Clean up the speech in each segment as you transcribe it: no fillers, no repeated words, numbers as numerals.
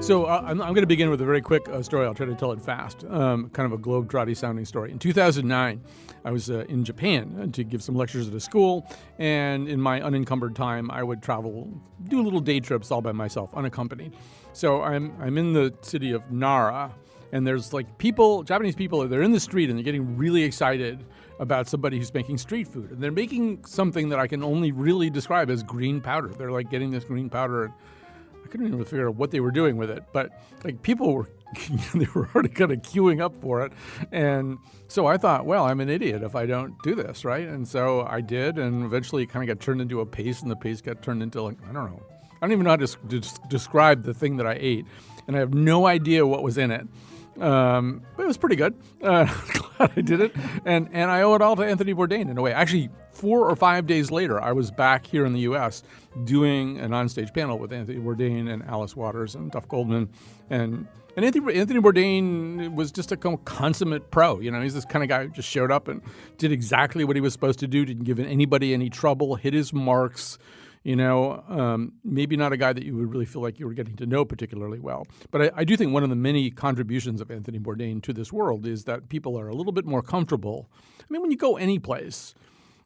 So I'm going to begin with a very quick story. I'll try to tell it fast, kind of a globe-trotty sounding story. In 2009, I was in Japan to give some lectures at a school, and in my unencumbered time, I would travel, do little day trips all by myself, unaccompanied. So I'm in the city of Nara, and there's like people, Japanese people, they're in the street, and they're getting really excited about somebody who's making street food. And they're making something that I can only really describe as green powder. They're like getting this green powder, and I couldn't even figure out what they were doing with it, but like people were, they were already kind of queuing up for it. And so I thought, well, I'm an idiot if I don't do this, right? And so I did, and eventually it kind of got turned into a paste, and the paste got turned into like, I don't know. I don't even know how to describe the thing that I ate, and I have no idea what was in it. But it was pretty good. Glad I did it. And I owe it all to Anthony Bourdain in a way. Actually, 4 or 5 days later, I was back here in the U.S. doing an onstage panel with Anthony Bourdain and Alice Waters and Duff Goldman. And Anthony Bourdain was just a consummate pro. You know, he's this kind of guy who just showed up and did exactly what he was supposed to do, didn't give anybody any trouble, hit his marks. You know, maybe not a guy that you would really feel like you were getting to know particularly well. But I do think one of the many contributions of Anthony Bourdain to this world is that people are a little bit more comfortable. I mean, when you go any place,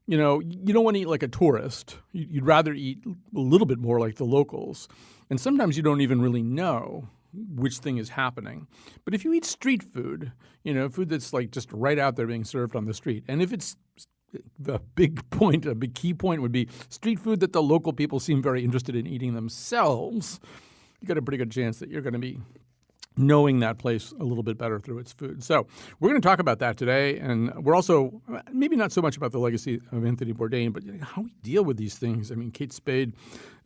you know, you don't want to eat like a tourist. You'd rather eat a little bit more like the locals. And sometimes you don't even really know which thing is happening. But if you eat street food, you know, food that's like just right out there being served on the street, and if it's a big key point would be street food that the local people seem very interested in eating themselves, you got a pretty good chance that you're going to be knowing that place a little bit better through its food. So we're going to talk about that today, and we're also maybe not so much about the legacy of Anthony Bourdain, but how we deal with these things. I mean, Kate Spade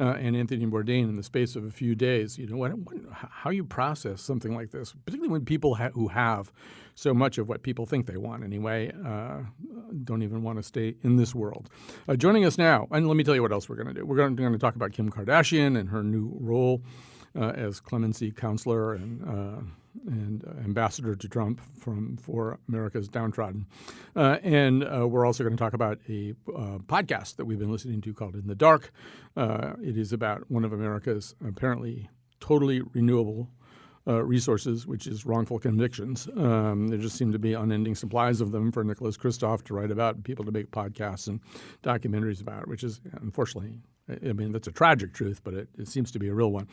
and Anthony Bourdain in the space of a few days, you know, how you process something like this, particularly when people who have so much of what people think they want anyway, don't even want to stay in this world. Joining us now, and let me tell you what else we're going to do. We're going to talk about Kim Kardashian and her new role as Clemency counselor and ambassador to Trump for America's downtrodden. And we're also going to talk about a podcast that we've been listening to called In the Dark. It is about one of America's apparently totally renewable resources, which is wrongful convictions. There just seem to be unending supplies of them for Nicholas Kristof to write about, people to make podcasts and documentaries about, which is unfortunately, I mean, that's a tragic truth, but it seems to be a real one.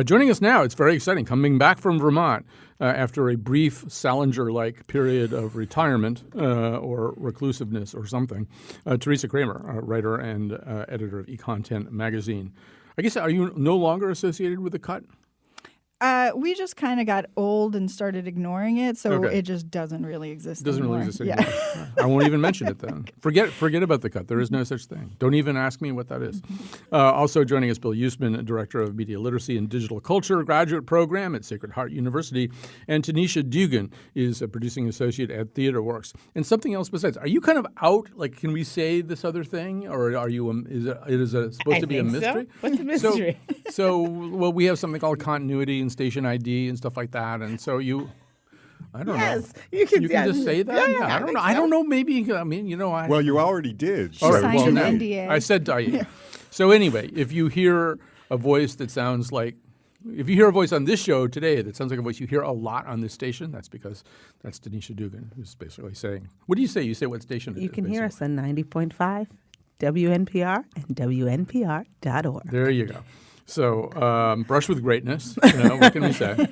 Joining us now, it's very exciting, coming back from Vermont after a brief Salinger-like period of retirement or reclusiveness or something, Teresa Kramer, writer and editor of eContent magazine. I guess, are you no longer associated with The Cut? We just kind of got old and started ignoring it, so it just doesn't really exist anymore. Doesn't really exist anymore. Yeah. I won't even mention it then. Forget about The Cut. There is no such thing. Don't even ask me what that is. Also joining us, Bill Usman, Director of Media Literacy and Digital Culture Graduate Program at Sacred Heart University, and Tanisha Dugan is a producing associate at TheaterWorks. And something else besides. Are you kind of out? Like, can we say this other thing, or are you? Is it supposed to be a mystery? So. What's the mystery? Well, we have something called continuity and station ID and stuff like that, and so I don't know. Yes, you can just say that. Yeah, I don't know. I don't know. Maybe I mean, you know, Well, you already did. She signed an NDA. I said So anyway, if you hear a voice that sounds like, if you hear a voice on this show today that sounds like a voice you hear a lot on this station, that's because that's Tanisha Dugan, who's basically saying, what do you say? You say what station it is. You can hear us on 90.5 WNPR and WNPR.org. There you go. So brush with greatness. You know, what can we say?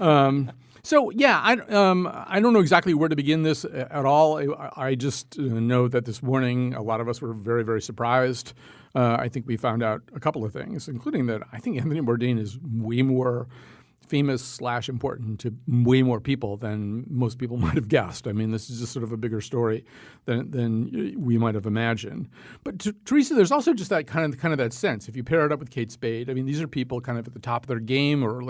I don't know exactly where to begin this at all. I just know that this morning a lot of us were very, very surprised. I think we found out a couple of things, including that I think Anthony Bourdain is way more famous / important to way more people than most people might have guessed. I mean, this is just sort of a bigger story than we might have imagined. But Teresa, there's also just that kind of that sense. If you pair it up with Kate Spade, I mean, these are people kind of at the top of their game, or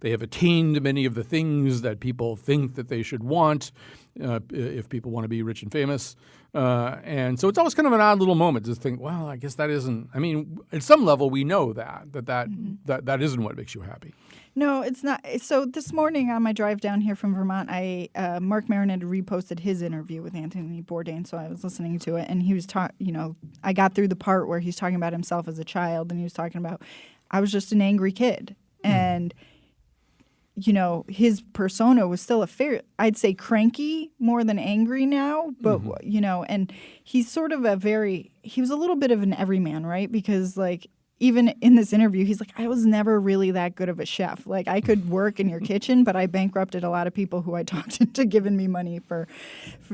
they have attained many of the things that people think that they should want if people want to be rich and famous. And so it's always kind of an odd little moment to think, well, I guess that isn't. I mean, at some level, we know that isn't what makes you happy. No, it's not. So this morning on my drive down here from Vermont, Mark Maron had reposted his interview with Anthony Bourdain, so I was listening to it, and he was I got through the part where he's talking about himself as a child, and he was talking about, I was just an angry kid, and his persona was still I'd say cranky more than angry now, but, and he's sort of he was a little bit of an everyman, right? Because, like, even in this interview, he's like, I was never really that good of a chef. Like, I could work in your kitchen, but I bankrupted a lot of people who I talked into giving me money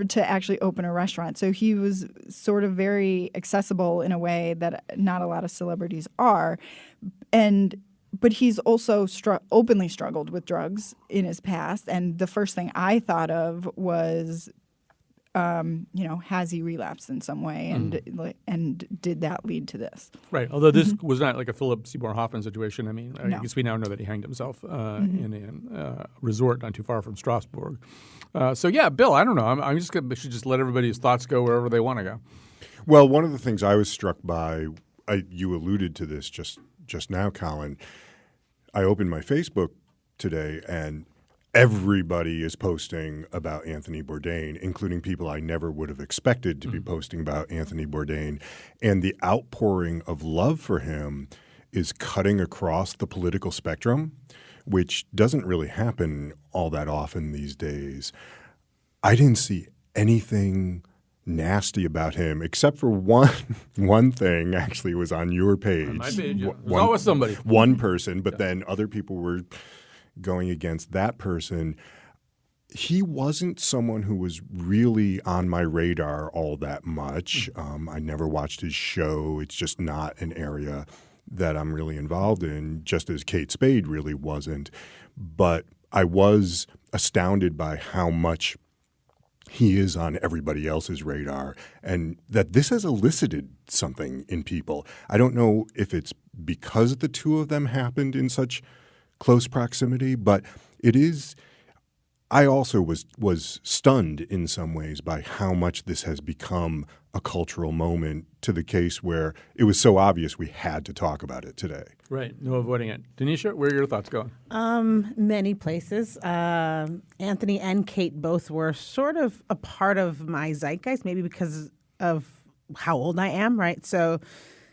to actually open a restaurant. So he was sort of very accessible in a way that not a lot of celebrities are. But he's also openly struggled with drugs in his past. And the first thing I thought of was, has he relapsed in some way? And did that lead to this? Right. Although this was not like a Philip Seymour Hoffman situation. I mean, I No. guess we now know that he hanged himself in a resort not too far from Strasbourg. So, yeah, Bill, I don't know. I'm just going to should just let everybody's thoughts go wherever they want to go. Well, one of the things I was struck by, you alluded to this just now, Colin. I opened my Facebook today, and everybody is posting about Anthony Bourdain, including people I never would have expected to be posting about Anthony Bourdain. And the outpouring of love for him is cutting across the political spectrum, which doesn't really happen all that often these days. I didn't see anything nasty about him, except for one thing. Actually, it was on your page. On my page, yeah. There's always somebody. One person, but then other people were going against that person. He wasn't someone who was really on my radar all that much. I never watched his show. It's just not an area that I'm really involved in, just as Kate Spade really wasn't. But I was astounded by how much he is on everybody else's radar, and that this has elicited something in people. I don't know if it's because the two of them happened in such close proximity, but it is. I also was stunned in some ways by how much this has become a cultural moment, to the case where it was so obvious we had to talk about it today. Right. No avoiding it. Denisha, where are your thoughts going? Many places. Anthony and Kate both were sort of a part of my zeitgeist, maybe because of how old I am, right? So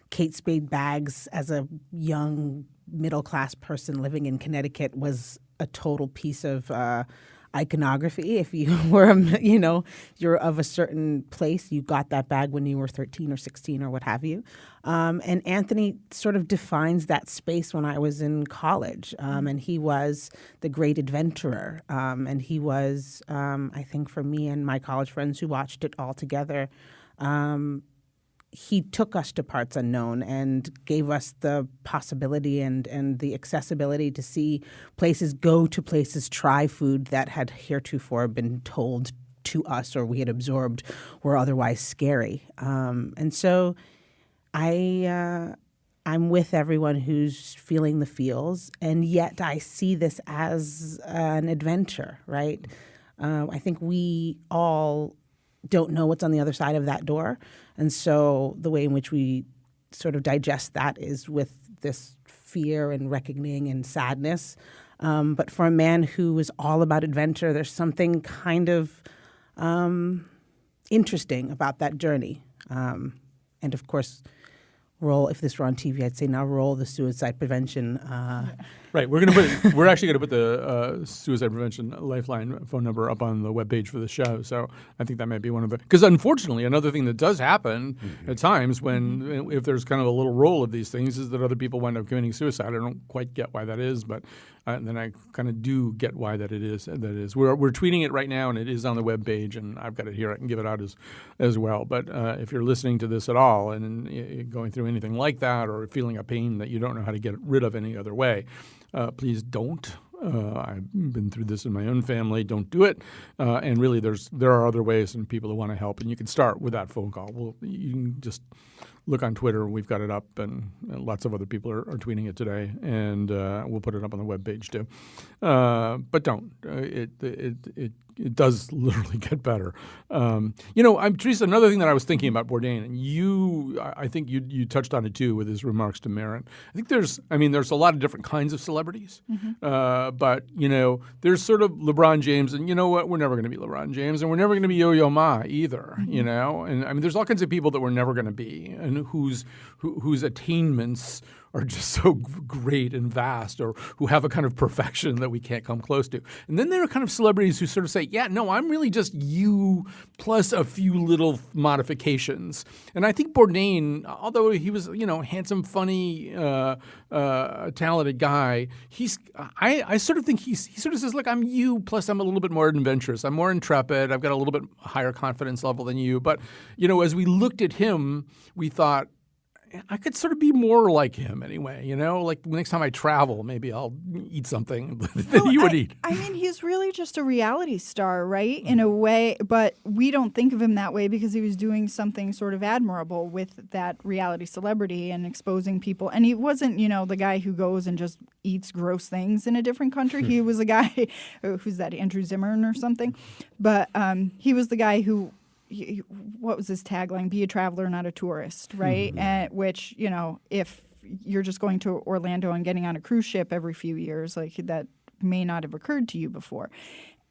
Kate Spade Bags, as a young middle-class person living in Connecticut, was a total piece of iconography. If you were, you're of a certain place, you got that bag when you were 13 or 16 or what have you. And Anthony sort of defines that space when I was in college. And he was the great adventurer. And he was, I think for me and my college friends who watched it all together, he took us to parts unknown and gave us the possibility and the accessibility to see places, go to places, try food that had heretofore been told to us or we had absorbed were otherwise scary. And so I'm with everyone who's feeling the feels, and yet I see this as an adventure, right? I think we all don't know what's on the other side of that door. And so the way in which we sort of digest that is with this fear and reckoning and sadness. But for a man who is all about adventure, there's something kind of interesting about that journey. And of course, if this were on TV, I'd say now roll the suicide prevention. Right. We're actually going to put the suicide prevention lifeline phone number up on the webpage for the show. So I think that might be one of the, because unfortunately, another thing that does happen at times if there's kind of a little roll of these things is that other people wind up committing suicide. I don't quite get why that is, but then I kind of do get why that it is. We're tweeting it right now, and it is on the webpage, and I've got it here. I can give it out as well. But if you're listening to this at all and going through anything like that, or feeling a pain that you don't know how to get rid of any other way, please don't. I've been through this in my own family. Don't do it. And really, there are other ways and people who want to help. And you can start with that phone call. You can just look on Twitter. We've got it up, and lots of other people are tweeting it today. And we'll put it up on the webpage too. But don't. It does literally get better. Teresa, another thing that I was thinking about Bourdain, and I think you touched on it too with his remarks to Marin. I think there's a lot of different kinds of celebrities. But, there's sort of LeBron James, and you know what? We're never going to be LeBron James, and we're never going to be Yo-Yo Ma either, And I mean, there's all kinds of people that we're never going to be. and whose attainments are just so great and vast, or who have a kind of perfection that we can't come close to. And then there are kind of celebrities who sort of say, yeah, no, I'm really just you plus a few little modifications. And I think Bourdain, although he was, handsome, funny, talented guy, I sort of think he sort of says, look, I'm you plus I'm a little bit more adventurous. I'm more intrepid. I've got a little bit higher confidence level than you. But, as we looked at him, we thought, I could sort of be more like him anyway, like next time I travel, maybe I'll eat something that he would eat. I mean, he's really just a reality star, right? In a way, but we don't think of him that way because he was doing something sort of admirable with that reality celebrity and exposing people. And he wasn't, the guy who goes and just eats gross things in a different country. He was a guy, who's that, Andrew Zimmern or something? But he was the guy who, what was his tagline? Be a traveler, not a tourist, right? And which, if you're just going to Orlando and getting on a cruise ship every few years, like that may not have occurred to you before.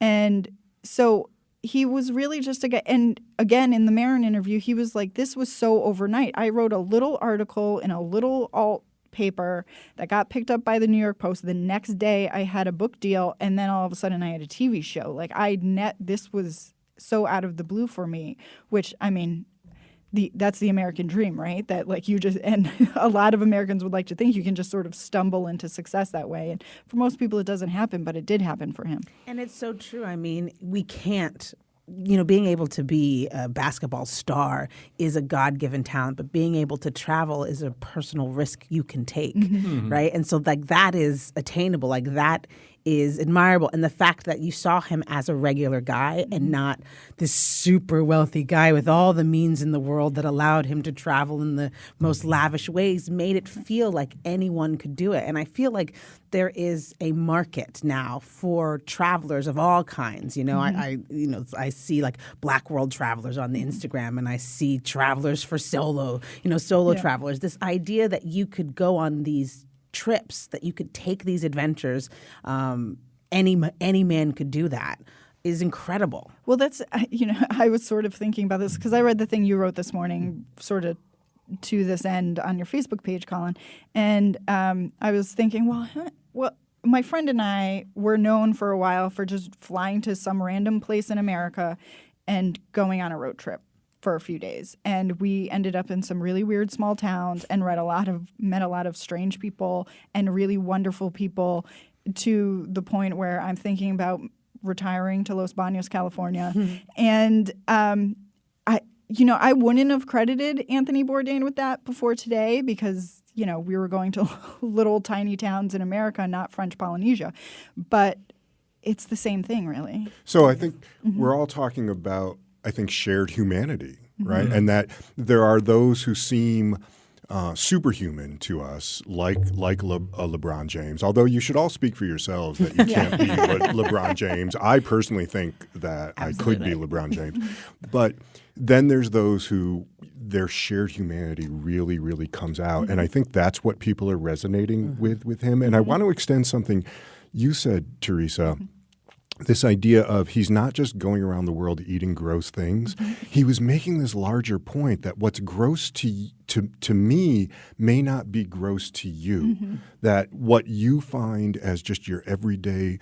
And so he was really just a guy. And again, in the Marin interview, he was like, this was so overnight. I wrote a little article in a little alt paper that got picked up by the New York Post. The next day I had a book deal, and then all of a sudden I had a TV show. Like this was so out of the blue for me, which, I mean, that's the American dream, right? That like and a lot of Americans would like to think you can just sort of stumble into success that way. And for most people it doesn't happen, but it did happen for him. And it's so true. I mean, we can't, being able to be a basketball star is a God-given talent, but being able to travel is a personal risk you can take, right? And so like that is attainable, like that is admirable. And the fact that you saw him as a regular guy and not this super wealthy guy with all the means in the world that allowed him to travel in the most lavish ways made it feel like anyone could do it. And I feel like there is a market now for travelers of all kinds. I see like Black World Travelers on the Instagram, and I see travelers for solo travelers. This idea that you could go on these trips, that you could take these adventures, any man could do that, is incredible. Well, that's, I was sort of thinking about this because I read the thing you wrote this morning sort of to this end on your Facebook page, Colin. And I was thinking, well, my friend and I were known for a while for just flying to some random place in America and going on a road trip for a few days. And we ended up in some really weird small towns and met a lot of strange people and really wonderful people, to the point where I'm thinking about retiring to Los Banos, California. And I wouldn't have credited Anthony Bourdain with that before today because, we were going to little tiny towns in America, not French Polynesia. But it's the same thing, really. So I think we're all talking about, shared humanity, right? And that there are those who seem superhuman to us, like LeBron James. Although you should all speak for yourselves that you can't be LeBron James. I personally think that I could be LeBron James. But then there's those who their shared humanity really, really comes out. And I think that's what people are resonating with him. And I want to extend something you said, Teresa. This idea of he's not just going around the world eating gross things. He was making this larger point that what's gross to me may not be gross to you. That what you find as just your everyday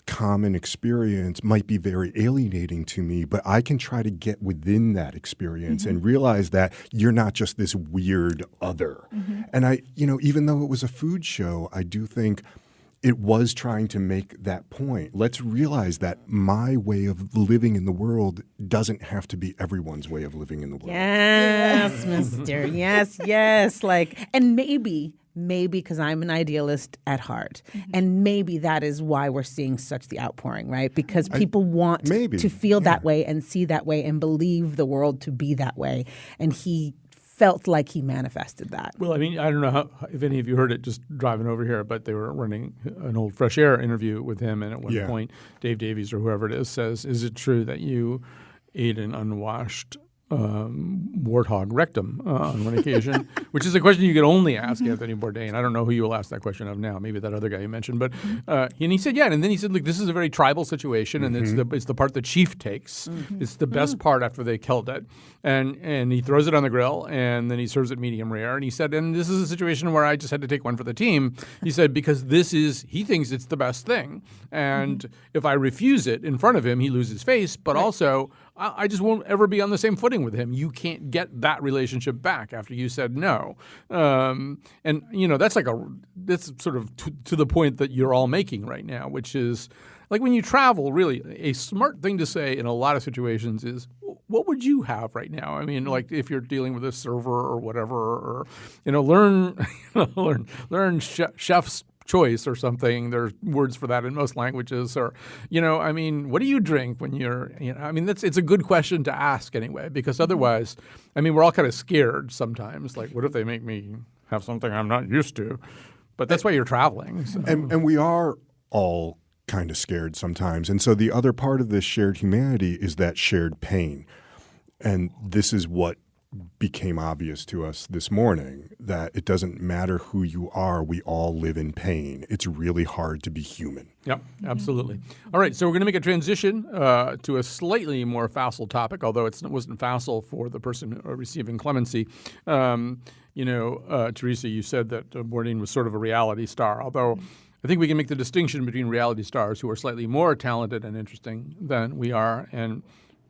common experience might be very alienating to me, but I can try to get within that experience and realize that you're not just this weird other. And I, even though it was a food show, I do think it was trying to make that point. Let's realize that my way of living in the world doesn't have to be everyone's way of living in the world. Yes, mister. Yes. Like, and maybe because I'm an idealist at heart. And maybe that is why we're seeing such the outpouring, right? Because people want to feel that way and see that way and believe the world to be that way. And he felt like he manifested that. Well, I mean, I don't know if any of you heard it just driving over here, but they were running an old Fresh Air interview with him. And at one point, Dave Davies or whoever it is says, is it true that you ate an unwashed warthog rectum on one occasion, which is a question you could only ask Anthony Bourdain. I don't know who you will ask that question of now. Maybe that other guy you mentioned. But and he said, yeah. And then he said, look, this is a very tribal situation, and it's the part the chief takes. It's the best part after they killed it. And he throws it on the grill, and then he serves it medium rare. And he said, and this is a situation where I just had to take one for the team. He said, because he thinks it's the best thing. And if I refuse it in front of him, he loses face. But also, I just won't ever be on the same footing with him. You can't get that relationship back after you said no. And, that's that's sort of to the point that you're all making right now, which is like when you travel, really, a smart thing to say in a lot of situations is, what would you have right now? I mean, like if you're dealing with a server or whatever, or, learn chef's choice or something. There's words for that in most languages. Or, what do you drink when you're, it's a good question to ask anyway, because otherwise, we're all kind of scared sometimes. Like, what if they make me have something I'm not used to? But that's why you're traveling. So. And we are all kind of scared sometimes. And so the other part of this shared humanity is that shared pain. And this is what became obvious to us this morning, that it doesn't matter who you are, we all live in pain. It's really hard to be human. Yep, absolutely. All right, so we're going to make a transition to a slightly more facile topic, although it wasn't facile for the person receiving clemency. Teresa, you said that Bourdain was sort of a reality star, although I think we can make the distinction between reality stars who are slightly more talented and interesting than we are, and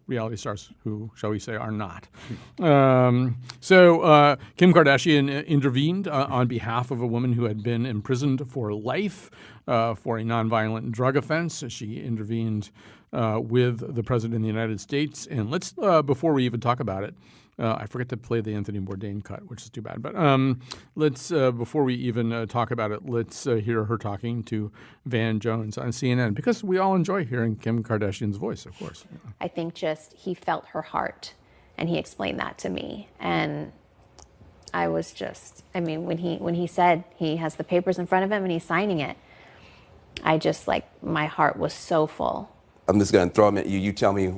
reality stars who, shall we say, are not. So Kim Kardashian intervened on behalf of a woman who had been imprisoned for life for a nonviolent drug offense. She intervened with the President of the United States. And let's, before we even talk about it, I forget to play the Anthony Bourdain cut, which is too bad. But let's, before we even talk about it, let's hear her talking to Van Jones on CNN, because we all enjoy hearing Kim Kardashian's voice, of course. I think just he felt her heart, and he explained that to me. And I was just, when he said he has the papers in front of him and he's signing it, I just, my heart was so full. I'm just going to throw them at you. You tell me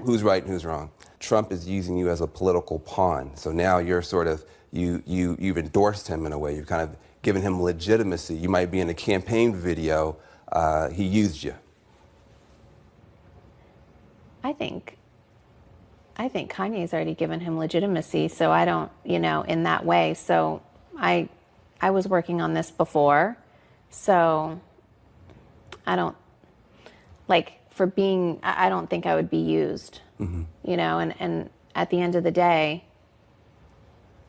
who's right and who's wrong. Trump is using you as a political pawn. So now you're sort of, you've endorsed him in a way. You've kind of given him legitimacy. You might be in a campaign video. He used you. I think Kanye's already given him legitimacy. So I don't, in that way. So I was working on this before. So I don't, I don't think I would be used. Mm-hmm. And at the end of the day,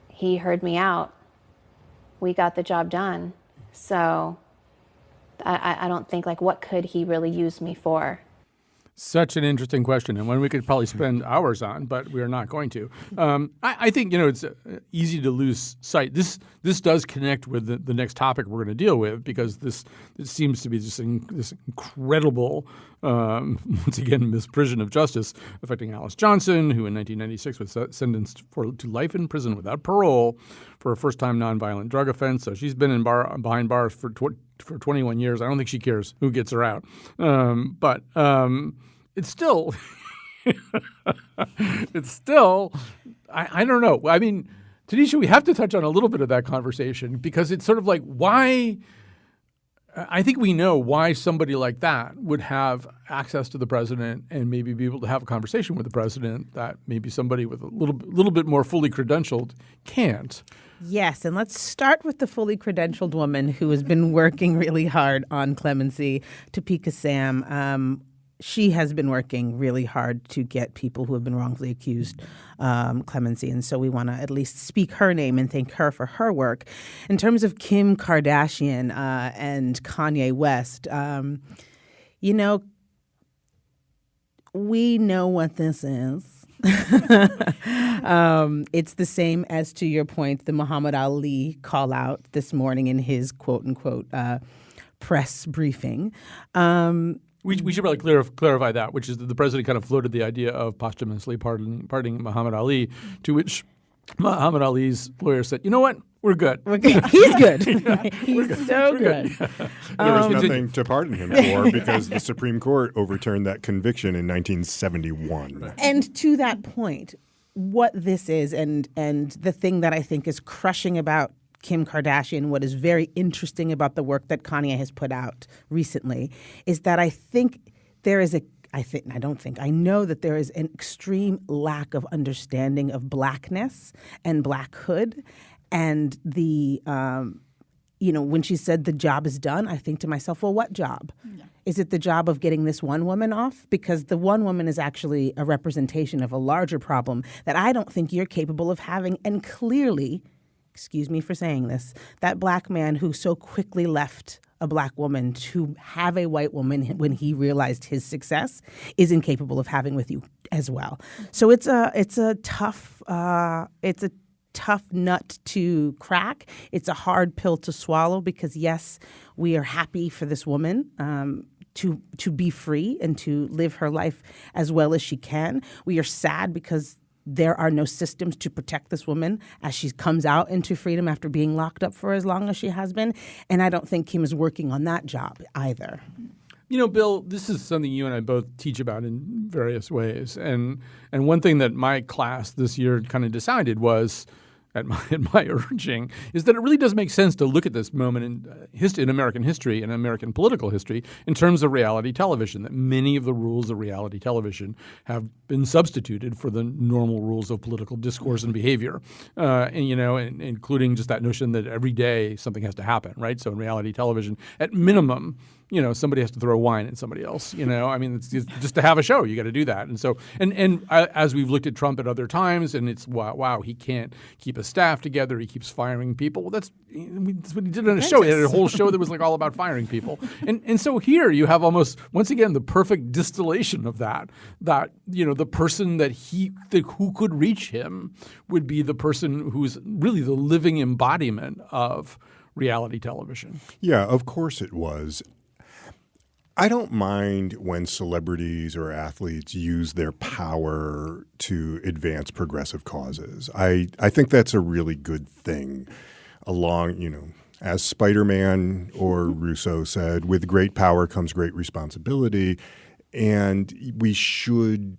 he heard me out. We got the job done. So I don't think, what could he really use me for? Such an interesting question, and one we could probably spend hours on, but we're not going to. I think, it's easy to lose sight. This does connect with the next topic we're going to deal with, because this seems to be just this incredible, once again, misprision of justice affecting Alice Johnson, who in 1996 was sentenced to life in prison without parole for a first-time nonviolent drug offense. So she's been behind bars for 21 years. I don't think she cares who gets her out. But it's still, I don't know. Tanisha, we have to touch on a little bit of that conversation, because it's sort of like, why, I think we know why somebody like that would have access to the president and maybe be able to have a conversation with the president that maybe somebody with a little bit more fully credentialed can't. Yes, and let's start with the fully credentialed woman who has been working really hard on clemency, Topeka Sam. She has been working really hard to get people who have been wrongfully accused clemency, and so we want to at least speak her name and thank her for her work. In terms of Kim Kardashian and Kanye West, we know what this is. It's the same as, to your point, the Muhammad Ali call out this morning in his quote unquote press briefing. We should probably clarify that, which is that the president kind of floated the idea of posthumously pardoning Muhammad Ali, to which Muhammad Ali's lawyer said, "You know what? We're good. We're good. He's good. He's so good." There was nothing to pardon him for, because the Supreme Court overturned that conviction in 1971. And to that point, what this is, and the thing that I think is crushing about Kim Kardashian, what is very interesting about the work that Kanye has put out recently, is that I know that there is an extreme lack of understanding of blackness and blackhood. And when she said the job is done, I think to myself, well, what job? Yeah. Is it the job of getting this one woman off? Because the one woman is actually a representation of a larger problem that I don't think you're capable of having. And clearly, excuse me for saying this, that black man who so quickly left a black woman to have a white woman when he realized his success is incapable of having with you as well. So it's a tough nut to crack. It's a hard pill to swallow because, yes, we are happy for this woman to be free and to live her life as well as she can. We are sad because there are no systems to protect this woman as she comes out into freedom after being locked up for as long as she has been. And I don't think Kim is working on that job either. Bill, this is something you and I both teach about in various ways. And one thing that my class this year kind of decided was, at my urging, is that it really does make sense to look at this moment in American history and American political history in terms of reality television, that many of the rules of reality television have been substituted for the normal rules of political discourse and behavior, and including just that notion that every day something has to happen, right? So in reality television, at minimum, somebody has to throw wine at somebody else. It's just to have a show, you got to do that. And so, as we've looked at Trump at other times, and it's wow, he can't keep a staff together. He keeps firing people. Well, that's what he did on a show. He had a whole show that was like all about firing people. And so here you have almost once again the perfect distillation of that. The person who could reach him would be the person who's really the living embodiment of reality television. Yeah, of course it was. I don't mind when celebrities or athletes use their power to advance progressive causes. I think that's a really good thing. As Spider-Man or Rousseau said, with great power comes great responsibility, and we should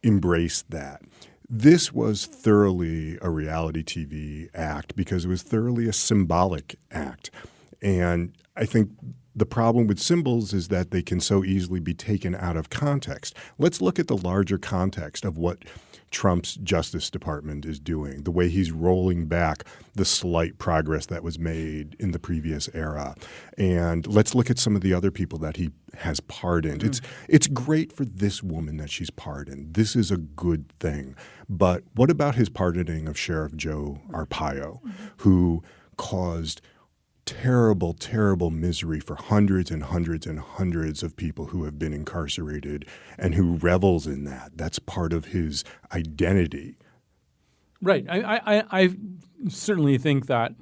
embrace that. This was thoroughly a reality TV act because it was thoroughly a symbolic act. And I think the problem with symbols is that they can so easily be taken out of context. Let's look at the larger context of what Trump's Justice Department is doing, the way he's rolling back the slight progress that was made in the previous era. And let's look at some of the other people that he has pardoned. Mm-hmm. It's great for this woman that she's pardoned. This is a good thing. But what about his pardoning of Sheriff Joe Arpaio, who caused terrible, terrible misery for hundreds and hundreds and hundreds of people who have been incarcerated and who revels in that. That's part of his identity. Right. I certainly think that,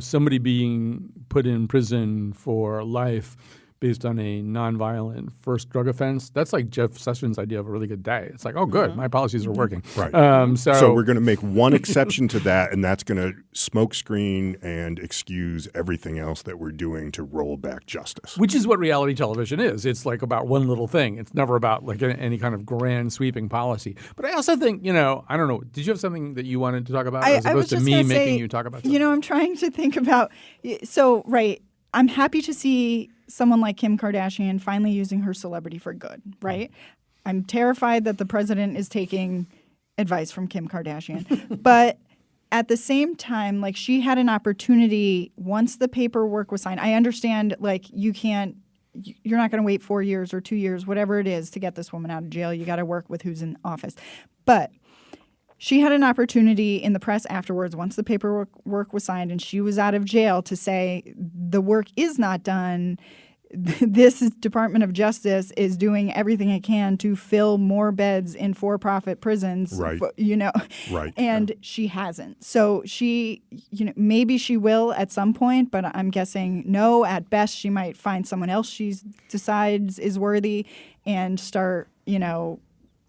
somebody being put in prison for life based on a nonviolent first drug offense, that's like Jeff Sessions' idea of a really good day. It's like, oh, good, my policies are working. Right. So we're going to make one exception to that, and that's going to smokescreen and excuse everything else that we're doing to roll back justice. Which is what reality television is. It's like about one little thing. It's never about like any kind of grand sweeping policy. But I also think, I don't know, did you have something that you wanted to talk about as opposed to me making you talk about something? I'm trying to think about I'm happy to see someone like Kim Kardashian finally using her celebrity for good, right? I'm terrified that the president is taking advice from Kim Kardashian. But at the same time, she had an opportunity once the paperwork was signed. I understand, you're not going to wait 4 years or 2 years, whatever it is, to get this woman out of jail. You got to work with who's in office. But she had an opportunity in the press afterwards, once the paperwork was signed and she was out of jail, to say the work is not done. This Department of Justice is doing everything it can to fill more beds in for-profit prisons, right. Right. And she hasn't. So she, maybe she will at some point, but I'm guessing no. At best, she might find someone else she decides is worthy and start,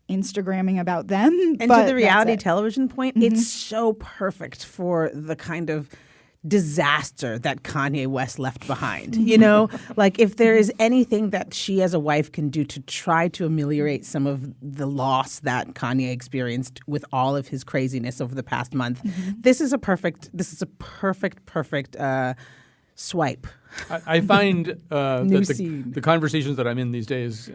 Instagramming about them. And to the reality television point, it's so perfect for the kind of disaster that Kanye West left behind. You know, like if there is anything that she as a wife can do to try to ameliorate some of the loss that Kanye experienced with all of his craziness over the past month, this is a perfect swipe. I find that scene. the conversations that I'm in these days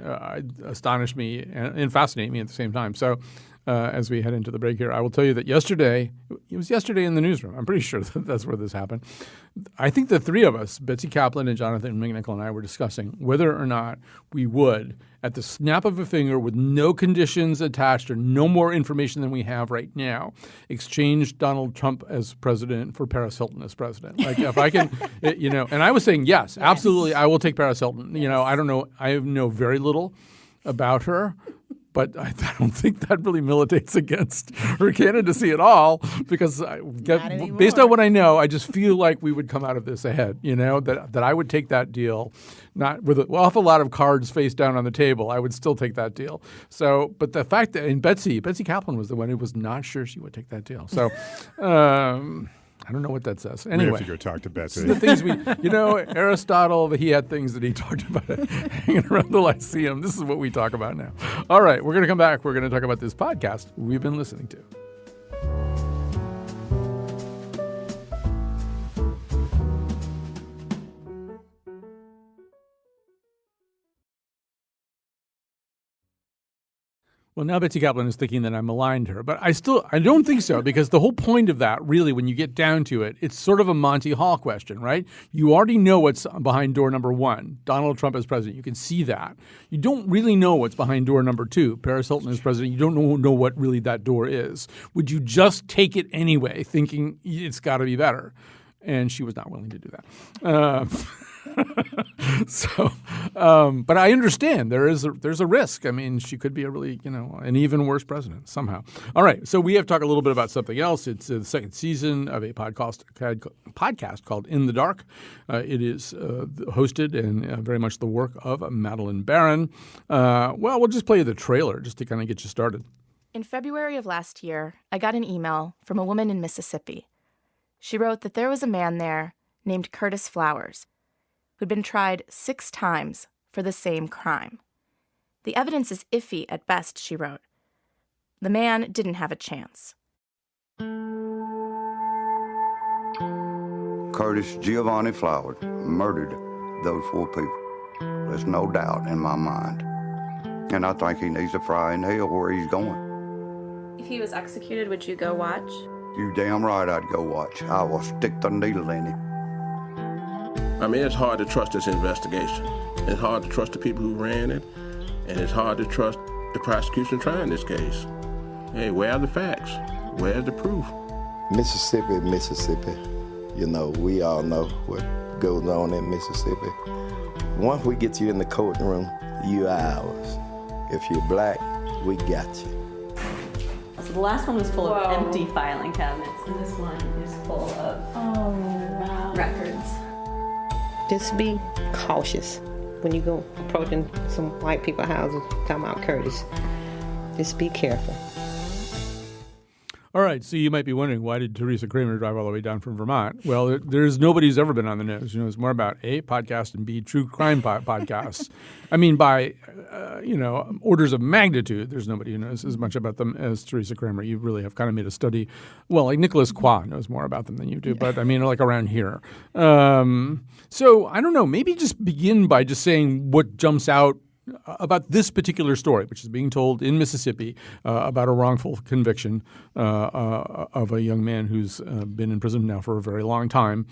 astonish me and fascinate me at the same time. So as we head into the break here, I will tell you that it was yesterday in the newsroom. I'm pretty sure that's where this happened. I think the three of us, Betsy Kaplan and Jonathan McNichol and I, were discussing whether or not we would, at the snap of a finger with no conditions attached or no more information than we have right now, exchange Donald Trump as president for Paris Hilton as president. Like if I can, and I was saying, yes, absolutely, I will take Paris Hilton. You know, I don't know, I know very little about her. But I don't think that really militates against her candidacy at all because based on what I know, I just feel like we would come out of this ahead, that I would take that deal, not with an awful lot of cards face down on the table. I would still take that deal. So, but the fact that, and Betsy Kaplan was the one who was not sure she would take that deal. So, I don't know what that says. Anyway, we have to go talk to Betsy. The things Aristotle, he had things that he talked about hanging around the Lyceum. This is what we talk about now. All right, we're going to come back. We're going to talk about this podcast we've been listening to. Well, now Betsy Kaplan is thinking that I maligned her, but I don't think so, because the whole point of that, really, when you get down to it, it's sort of a Monty Hall question, right? You already know what's behind door number one, Donald Trump as president. You can see that. You don't really know what's behind door number two, Paris Hilton as president. You don't know what really that door is. Would you just take it anyway, thinking it's got to be better? And she was not willing to do that. But I understand there's a risk. I mean, she could be a really, an even worse president somehow. All right. So we have to talk a little bit about something else. It's the second season of a podcast called In the Dark. It is hosted and very much the work of Madeline Barron. We'll just play you the trailer just to kind of get you started. In February of last year, I got an email from a woman in Mississippi. She wrote that there was a man there named Curtis Flowers who'd been tried 6 times for the same crime. The evidence is iffy at best, she wrote. The man didn't have a chance. Curtis Giovanni Flowers murdered those 4 people. There's no doubt in my mind. And I think he needs to fry in hell where he's going. If he was executed, would you go watch? You damn right I'd go watch. I will stick the needle in him. I mean, it's hard to trust this investigation. It's hard to trust the people who ran it, and it's hard to trust the prosecution trying this case. Hey, where are the facts? Where's the proof? Mississippi. We all know what goes on in Mississippi. Once we get you in the courtroom, you ours. If you're black, we got you. So the last one was full of empty filing cabinets, and this one is full of records. Just be cautious when you go approaching some white people's houses talking about Curtis. Just be careful. All right, so you might be wondering, why did Teresa Kramer drive all the way down from Vermont? Well, there's nobody who's ever been on the news. It's more about A, podcast, and B, true crime podcasts. I mean, by, orders of magnitude, there's nobody who knows as much about them as Teresa Kramer. You really have kind of made a study. Well, like Nicholas Qua knows more about them than you do, but I mean, like around here. So I don't know, maybe just begin by just saying what jumps out about this particular story, which is being told in Mississippi about a wrongful conviction of a young man who's been in prison now for a very long time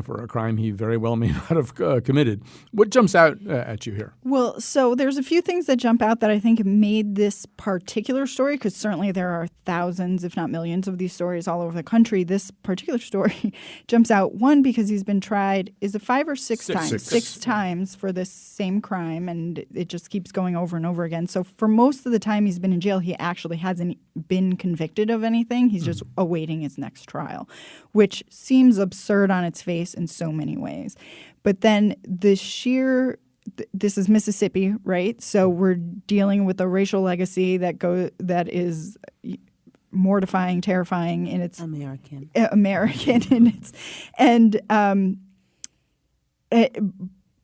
for a crime he very well may not have committed. What jumps out at you here? Well, so there's a few things that jump out that I think made this particular story, because certainly there are thousands, if not millions, of these stories all over the country. This particular story jumps out, one, because he's been tried, is it 5 or 6 times? 6 times for this same crime, and it just keeps going over and over again. So for most of the time he's been in jail, he actually hasn't been convicted of anything. He's just awaiting his next trial, which seems absurd on its face in so many ways. But then this is Mississippi, right? So we're dealing with a racial legacy that is mortifying, terrifying in its American in its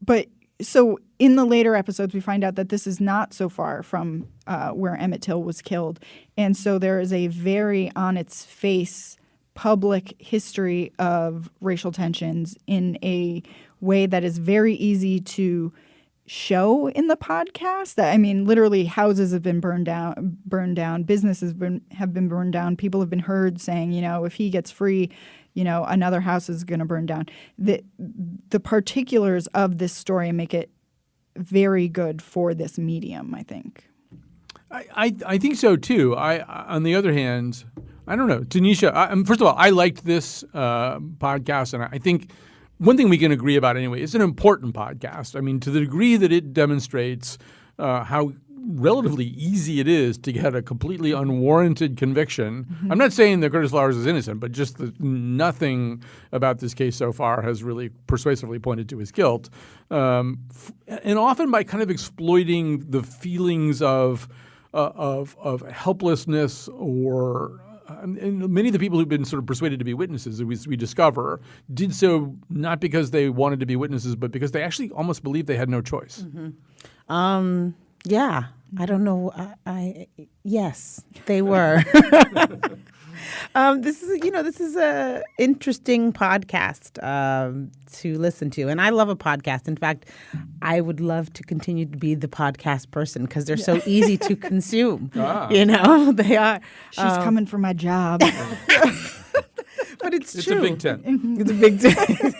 but so in the later episodes we find out that this is not so far from where Emmett Till was killed, and so there is a very on its face public history of racial tensions in a way that is very easy to show in the podcast. That, I mean, literally houses have been burned down, businesses have been burned down. People have been heard saying, you know, if he gets free, you know, another house is going to burn down. The particulars of this story make it very good for this medium, I think. I think so too. On the other hand, I don't know, Tanisha. First of all, I liked this podcast, and I think one thing we can agree about anyway, it's an important podcast. I mean, to the degree that it demonstrates how relatively easy it is to get a completely unwarranted conviction. Mm-hmm. I'm not saying that Curtis Flowers is innocent, but just that nothing about this case so far has really persuasively pointed to his guilt. And often by kind of exploiting the feelings of helplessness or and many of the people who've been sort of persuaded to be witnesses, as we discover, did so not because they wanted to be witnesses, but because they actually almost believed they had no choice. Mm-hmm. Yeah, I don't know. Yes, they were. This is a interesting podcast to listen to, and I love a podcast. In fact, I would love to continue to be the podcast person because they're so easy to consume. You know, they are. She's coming for my job. But it's true. It's a big tent. It's a big tent.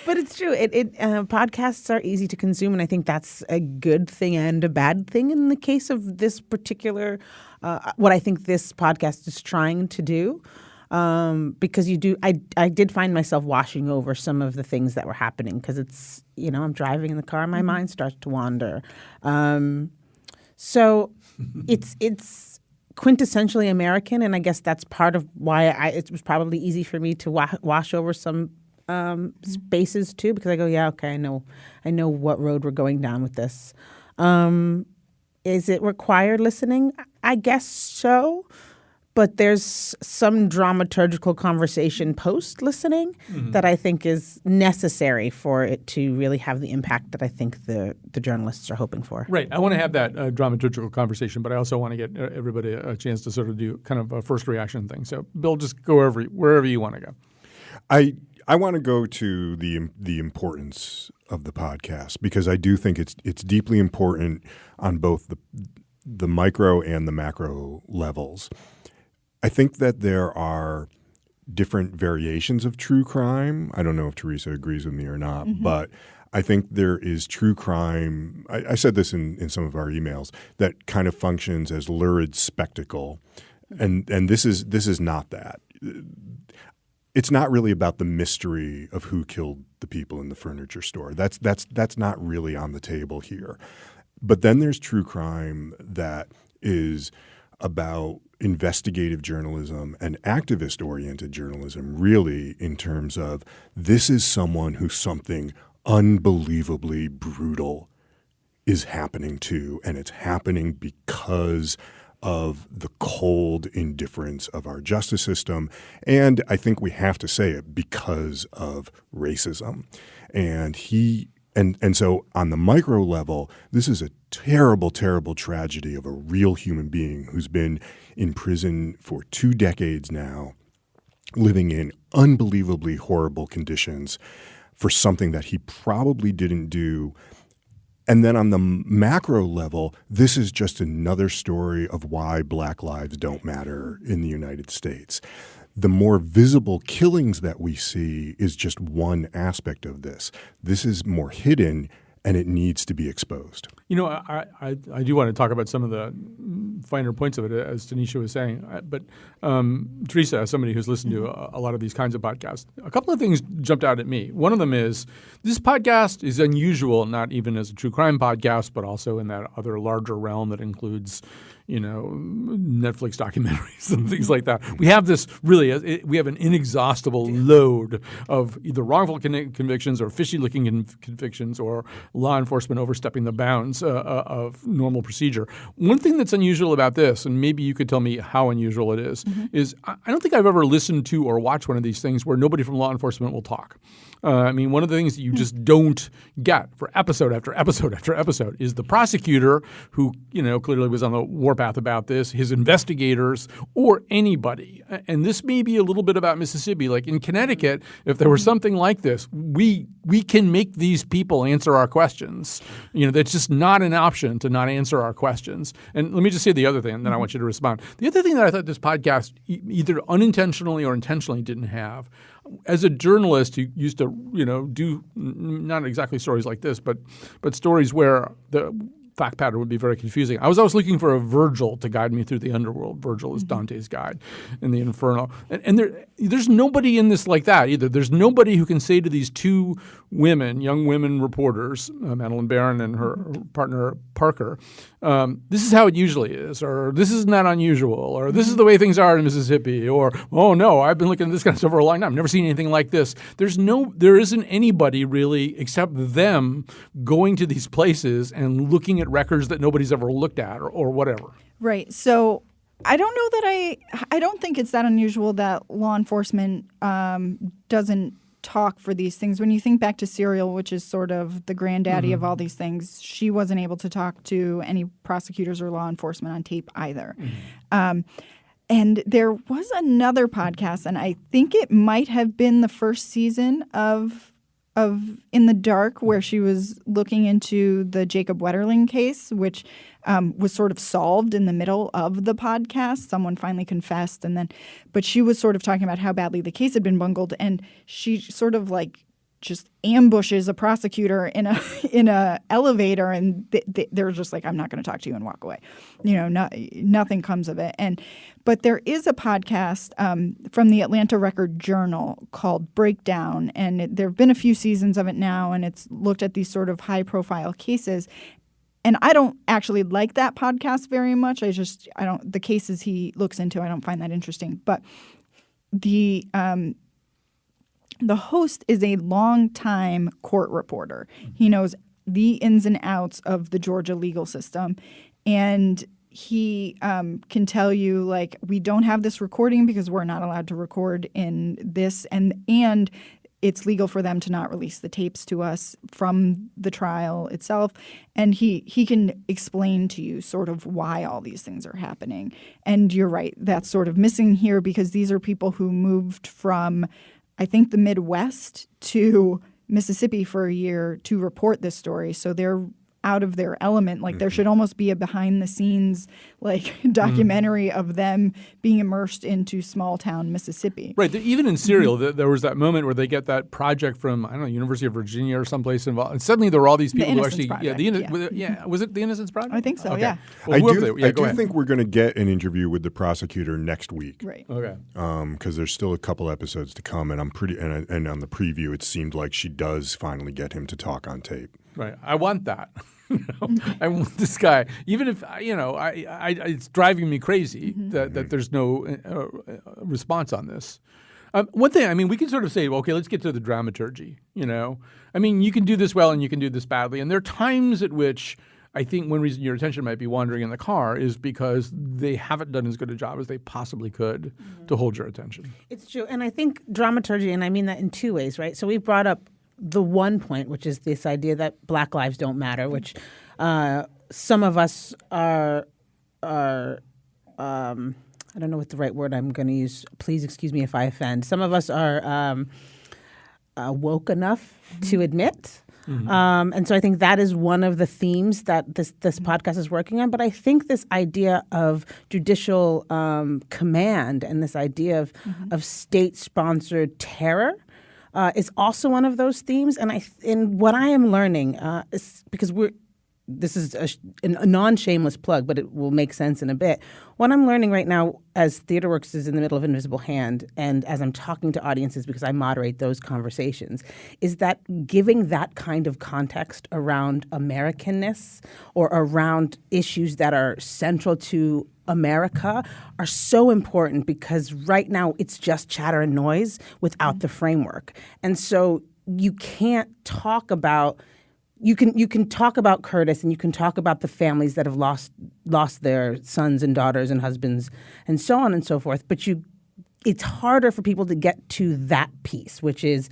But it's true. Podcasts are easy to consume, and I think that's a good thing and a bad thing in the case of this particular, what I think this podcast is trying to do. Because I did find myself washing over some of the things that were happening because it's, you know, I'm driving in the car and my mind starts to wander. So it's quintessentially American, and I guess that's part of why it was probably easy for me to wash over some spaces too, because I go, yeah, okay, I know what road we're going down with this. Is it required listening? I guess so, but there's some dramaturgical conversation post-listening that I think is necessary for it to really have the impact that I think the journalists are hoping for. Right. I want to have that dramaturgical conversation, but I also want to get everybody a chance to sort of do kind of a first reaction thing. So, Bill, just go wherever you want to go. I want to go to the importance of the podcast because I do think it's deeply important on both the micro and the macro levels. I think that there are different variations of true crime. I don't know if Teresa agrees with me or not, but I think there is true crime. I said this in some of our emails that kind of functions as lurid spectacle, and this is not that. It's not really about the mystery of who killed the people in the furniture store. That's not really on the table here. But then there's true crime that is about investigative journalism and activist-oriented journalism, really, in terms of this is someone who something unbelievably brutal is happening to, and it's happening because of the cold indifference of our justice system. And I think we have to say it because of racism. And so on the micro level, this is a terrible, terrible tragedy of a real human being who's been in prison for 2 decades now, living in unbelievably horrible conditions for something that he probably didn't do. And then on the macro level, this is just another story of why Black lives don't matter in the United States. The more visible killings that we see is just one aspect of this. This is more hidden, and it needs to be exposed. You know, I do want to talk about some of the finer points of it, as Tanisha was saying. But Teresa, as somebody who's listened to a lot of these kinds of podcasts, a couple of things jumped out at me. One of them is this podcast is unusual, not even as a true crime podcast, but also in that other larger realm that includes, Netflix documentaries and things like that. We have this we have an inexhaustible load of either wrongful convictions or fishy-looking convictions or law enforcement overstepping the bounds of normal procedure. One thing that's unusual about this, and maybe you could tell me how unusual it is I don't think I've ever listened to or watched one of these things where nobody from law enforcement will talk. One of the things that you just don't get for episode after episode after episode is the prosecutor who, clearly was on the warpath about this, his investigators, or anybody. And this may be a little bit about Mississippi. Like in Connecticut, if there was something like this, we can make these people answer our questions. That's just not an option to not answer our questions. And let me just say the other thing, and then I want you to respond. The other thing that I thought this podcast either unintentionally or intentionally didn't have, as a journalist who used to, do not exactly stories like this, but stories where the fact pattern would be very confusing. I was always looking for a Virgil to guide me through the underworld. Virgil is Dante's guide in the Inferno. And there's nobody in this like that either. There's nobody who can say to these two young women reporters, Madeline Barron and her partner Parker, this is how it usually is, or this isn't that unusual, or this is the way things are in Mississippi, or, oh no, I've been looking at this kind of stuff for a long time. I've never seen anything like this. There isn't anybody really except them going to these places and looking at records that nobody's ever looked at or whatever. Right. So I don't know that I don't think it's that unusual that law enforcement doesn't talk for these things. When you think back to Serial, which is sort of the granddaddy of all these things, she wasn't able to talk to any prosecutors or law enforcement on tape either. And there was another podcast, and I think it might have been the first season of In the Dark, where she was looking into the Jacob Wetterling case, which was sort of solved in the middle of the podcast. Someone finally confessed, but she was sort of talking about how badly the case had been bungled, and she sort of like just ambushes a prosecutor in a elevator, and they're just like, I'm not going to talk to you, and walk away. Nothing comes of it. But there is a podcast from the Atlanta Record-Journal called Breakdown, and there have been a few seasons of it now, and it's looked at these sort of high-profile cases. And I don't actually like that podcast very much. The cases he looks into, I don't find that interesting. But the host is a longtime court reporter. He knows the ins and outs of the Georgia legal system. And he can tell you, like, we don't have this recording because we're not allowed to record in this. And it's legal for them to not release the tapes to us from the trial itself. And he can explain to you sort of why all these things are happening. And you're right, that's sort of missing here because these are people who moved from, I think, the Midwest to Mississippi for a year to report this story. So they're out of their element. Like there should almost be a behind the scenes documentary of them being immersed into small town Mississippi. Right. Even in Serial, there was that moment where they get that project from, I don't know, University of Virginia or someplace involved. And suddenly there were all these people who actually, was it the Innocence Project? I think so, okay. yeah. Well, I do think we're going to get an interview with the prosecutor next week. Right. Okay. Because there's still a couple episodes to come, and and on the preview, it seemed like she does finally get him to talk on tape. Right. I want that. I want this guy, even if, it's driving me crazy that there's no response on this. One thing, we can sort of say, okay, let's get to the dramaturgy, you can do this well and you can do this badly. And there are times at which I think one reason your attention might be wandering in the car is because they haven't done as good a job as they possibly could to hold your attention. It's true. And I think dramaturgy, and I mean that in two ways, right? So we've brought up the one point, which is this idea that Black lives don't matter, which some of us are I don't know what the right word I'm going to use. Please excuse me if I offend. Some of us are woke enough to admit. And so I think that is one of the themes that this podcast is working on. But I think this idea of judicial command and this idea of state-sponsored terror is also one of those themes. And what I am learning is because this is a non-shameless plug, but it will make sense in a bit. What I'm learning right now as TheaterWorks is in the middle of Invisible Hand, and as I'm talking to audiences because I moderate those conversations, is that giving that kind of context around Americanness or around issues that are central to America are so important, because right now it's just chatter and noise without the framework. And so you can't talk about you can talk about Curtis, and you can talk about the families that have lost their sons and daughters and husbands and so on and so forth, but it's harder for people to get to that piece, which is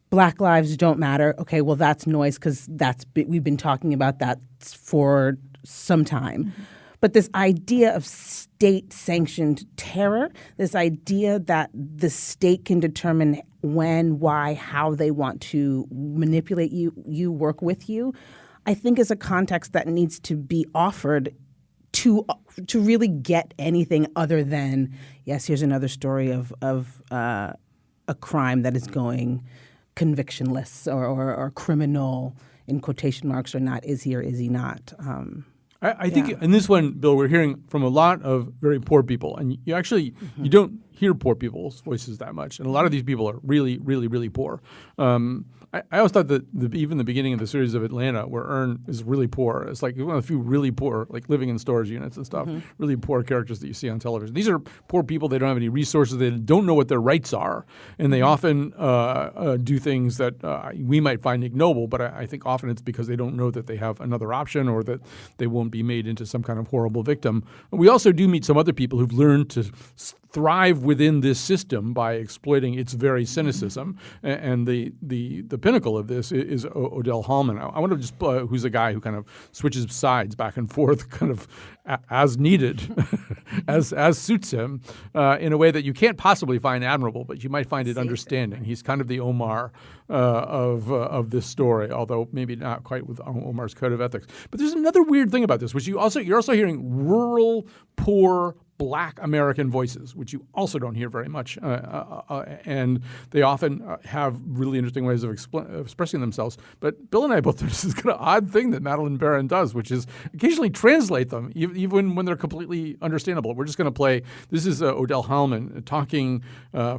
Black lives don't matter. Okay, well, that's noise, because we've been talking about that for some time. Mm-hmm. But this idea of state-sanctioned terror, this idea that the state can determine when, why, how they want to manipulate you, work with you, I think is a context that needs to be offered to really get anything other than, yes, here's another story of a crime that is going convictionless or criminal, in quotation marks or not. Is he or is he not? I think in this one, Bill, we're hearing from a lot of very poor people, and you actually you don't hear poor people's voices that much, and a lot of these people are really, really, really poor. I always thought that even the beginning of the series of Atlanta, where Earn is really poor, it's like one of the few really poor, like living in storage units and stuff, really poor characters that you see on television. These are poor people. They don't have any resources. They don't know what their rights are, and they often do things that we might find ignoble, but I think often it's because they don't know that they have another option, or that they won't be made into some kind of horrible victim. We also do meet some other people who've learned to thrive within this system by exploiting its very cynicism. And the pinnacle of this is Odell Hallman. I wonder just who's a guy who kind of switches sides back and forth kind of as needed, as suits him, in a way that you can't possibly find admirable, but you might find it understanding. He's kind of the Omar of this story, although maybe not quite with Omar's code of ethics. But there's another weird thing about this, which you're also hearing rural, poor, Black American voices, which you also don't hear very much, and they often have really interesting ways of expressing themselves. But Bill and I both think this is kind of odd thing that Madeline Barron does, which is occasionally translate them, even when they're completely understandable. We're just going to play. This is Odell Hallman talking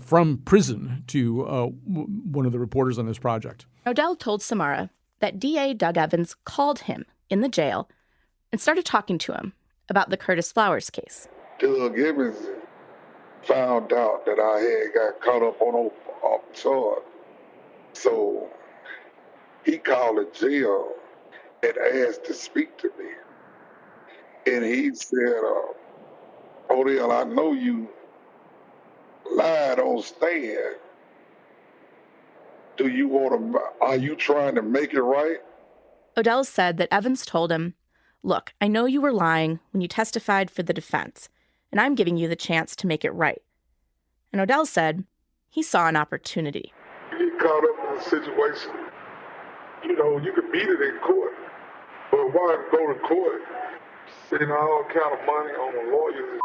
from prison to one of the reporters on this project. Odell told Samara that DA Doug Evans called him in the jail and started talking to him about the Curtis Flowers case. Doug Evans found out that I had got caught up on charge. So he called the jail and asked to speak to me. And he said, Odell, I know you lied on stand. Are you trying to make it right? Odell said that Evans told him, look, I know you were lying when you testified for the defense, and I'm giving you the chance to make it right. And Odell said he saw an opportunity. You get caught up in a situation, you can beat it in court, but why go to court, spending all kind of money on a lawyer,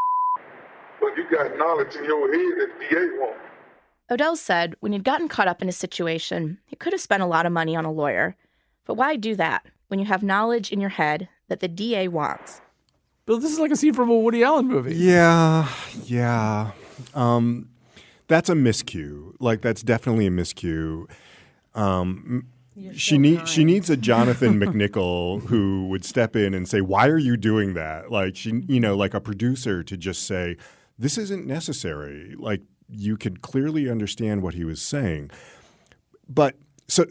but you got knowledge in your head that the DA won't. Odell said when he'd gotten caught up in a situation, he could have spent a lot of money on a lawyer, but why do that when you have knowledge in your head that the DA wants? Bill, this is like a scene from a Woody Allen movie. Yeah. That's a miscue. Like, that's definitely a miscue. She needs a Jonathan McNichol who would step in and say, "Why are you doing that?" Like like a producer to just say, "This isn't necessary." Like, you could clearly understand what he was saying. But so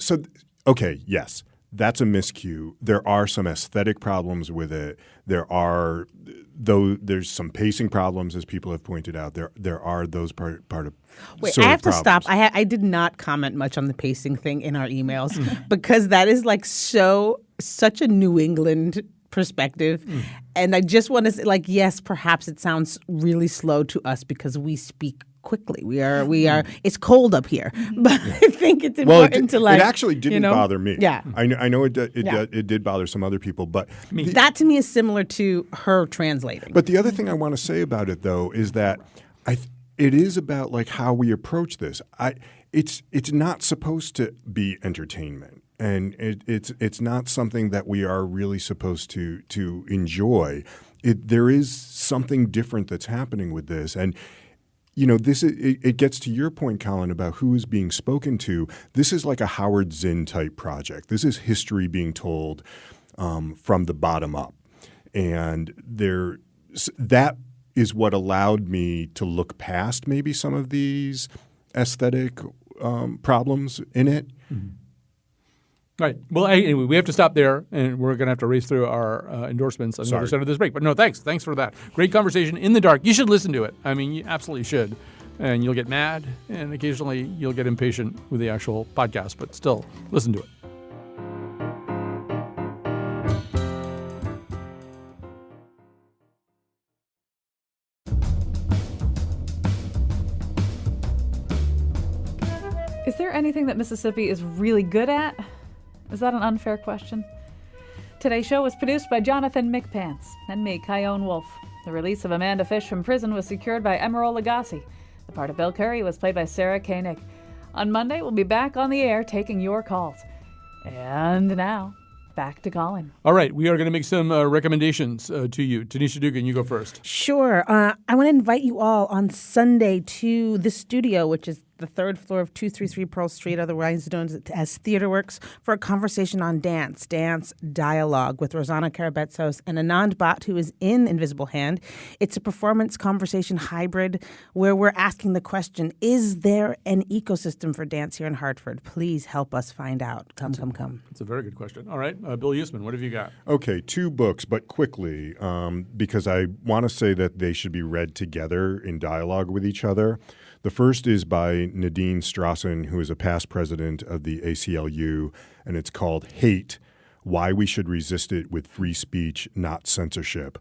okay, yes. That's a miscue. There are some aesthetic problems with it. There's some pacing problems, as people have pointed out. There are those part of. Wait, I have to stop. I did not comment much on the pacing thing in our emails because that is like such a New England perspective, and I just want to say, yes, perhaps it sounds really slow to us because we speak quickly. We are. It's cold up here, but I think it's important to It actually didn't bother me. Yeah, I know it did bother some other people, but that to me is similar to her translating. But the other thing I want to say about it, though, is that it is about how we approach this. It's not supposed to be entertainment. and it's not something that we are really supposed to enjoy. There is something different that's happening with this, and it gets to your point, Colin, about who is being spoken to. This is like a Howard Zinn type project. This is history being told from the bottom up, and that is what allowed me to look past maybe some of these aesthetic problems in it. Mm-hmm. Right. Well, anyway, we have to stop there, and we're going to have to race through our endorsements on the other side of this break. But no, thanks. Thanks for that. Great conversation in the dark. You should listen to it. I mean, you absolutely should. And you'll get mad, and occasionally you'll get impatient with the actual podcast, but still, listen to it. Is there anything that Mississippi is really good at? Is that an unfair question? Today's show was produced by Jonathan McPants and me, Kyone Wolf. The release of Amanda Fish from prison was secured by Emerald Lagasse. The part of Bill Curry was played by Sarah Koenig. On Monday, we'll be back on the air taking your calls. And now, back to Colin. All right, we are going to make some recommendations to you. Tanisha Dugan, you go first. Sure. I want to invite you all on Sunday to the studio, which is the third floor of 233 Pearl Street, otherwise known as TheaterWorks, for a conversation on dance dialogue with Rosanna Karabetzos and Anand Bhatt, who is in Invisible Hand. It's a performance conversation hybrid where we're asking the question, is there an ecosystem for dance here in Hartford? Please help us find out. Come. That's a very good question. All right, Bill Usman, what have you got? Okay, 2 books, but quickly, because I want to say that they should be read together in dialogue with each other. The first is by Nadine Strassen, who is a past president of the ACLU, and it's called Hate, Why We Should Resist It with Free Speech, Not Censorship.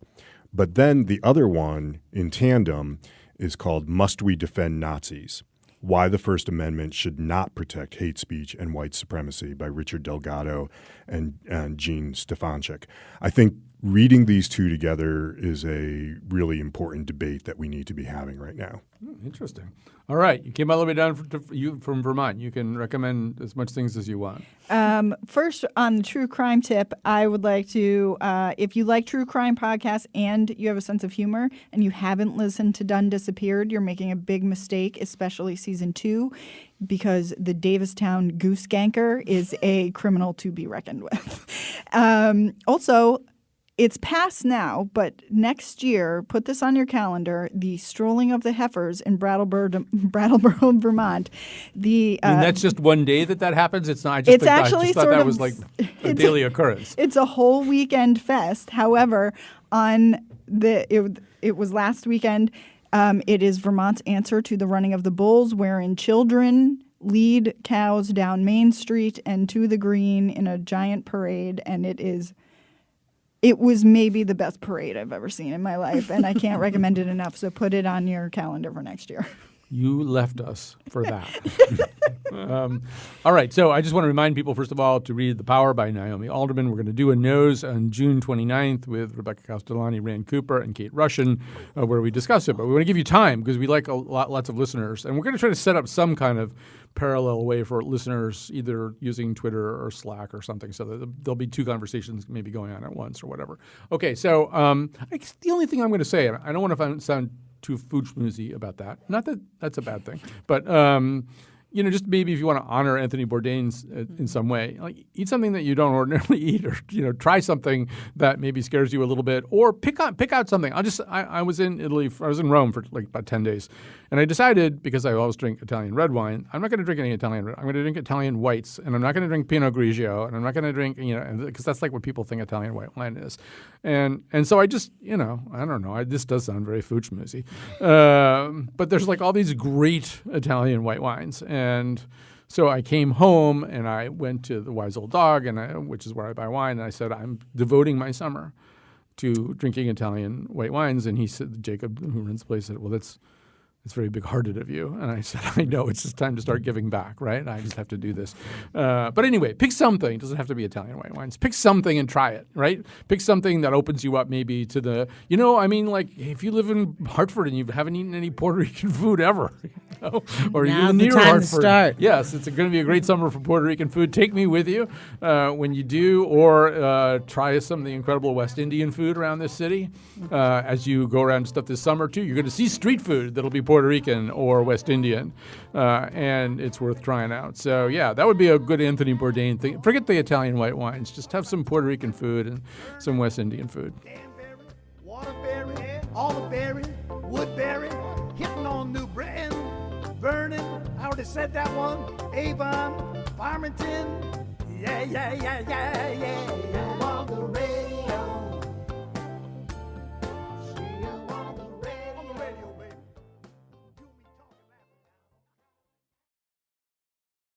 But then the other one in tandem is called Must We Defend Nazis? Why the First Amendment Should Not Protect Hate Speech and White Supremacy by Richard Delgado and Jean Stefanchik. I think reading these two together is a really important debate that we need to be having right now. Interesting. All right. You came all the way down from Vermont. You can recommend as much things as you want. First, on the true crime tip, I would like to, if you like true crime podcasts and you have a sense of humor and you haven't listened to Done Disappeared, you're making a big mistake, especially season 2, because the Davistown goose ganker is a criminal to be reckoned with. Also, it's past now, but next year, put this on your calendar, the Strolling of the Heifers in Brattleboro, Vermont. That's just one day that happens? It's not. I just thought that was like a daily occurrence. It's a whole weekend fest. However, it was last weekend. It is Vermont's answer to the running of the bulls, wherein children lead cows down Main Street and to the green in a giant parade, and it was maybe the best parade I've ever seen in my life, and I can't recommend it enough, so put it on your calendar for next year. You left us for that. All right, so I just want to remind people, first of all, to read The Power by Naomi Alderman. We're going to do a nose on June 29th with Rebecca Castellani, Rand Cooper, and Kate Russian, where we discuss it. But we want to give you time because we like lots of listeners, and we're going to try to set up some kind of parallel way for listeners, either using Twitter or Slack or something, so that there'll be 2 conversations maybe going on at once or whatever. Okay, so I guess the only thing I'm going to say, and I don't want to sound too food schmoozy about that. Not that that's a bad thing, but just maybe if you want to honor Anthony Bourdain in some way, like eat something that you don't ordinarily eat, or try something that maybe scares you a little bit, or pick out something. I was in Italy. I was in Rome for like about 10 days, and I decided, because I always drink Italian red wine, I'm not going to drink any Italian red. I'm going to drink Italian whites, and I'm not going to drink Pinot Grigio, and I'm not going to drink because that's like what people think Italian white wine is, and so I just I don't know. This does sound very food schmoozy, but there's like all these great Italian white wines. And so I came home and I went to the Wise Old Dog, which is where I buy wine, and I said, I'm devoting my summer to drinking Italian white wines. And he said, Jacob, who runs the place, said, well, that's It's very big-hearted of you. And I said, I know, it's just time to start giving back, right? I just have to do this. But anyway, pick something. It doesn't have to be Italian white wines. Pick something and try it, right? Pick something that opens you up maybe to the, like if you live in Hartford and you haven't eaten any Puerto Rican food ever, or you live near Hartford. Start. Yes, it's going to be a great summer for Puerto Rican food. Take me with you when you do, or try some of the incredible West Indian food around this city as you go around and stuff this summer too. You're going to see street food that'll be Puerto Rican or West Indian, and it's worth trying out. So yeah, that would be a good Anthony Bourdain thing. Forget the Italian white wines. Just have some Puerto Rican food and some West Indian food. Waterberry, Oliveberry, Woodberry, hitting on New Britain, Vernon, I already said that one, Avon, Farmington, yeah. On the radio.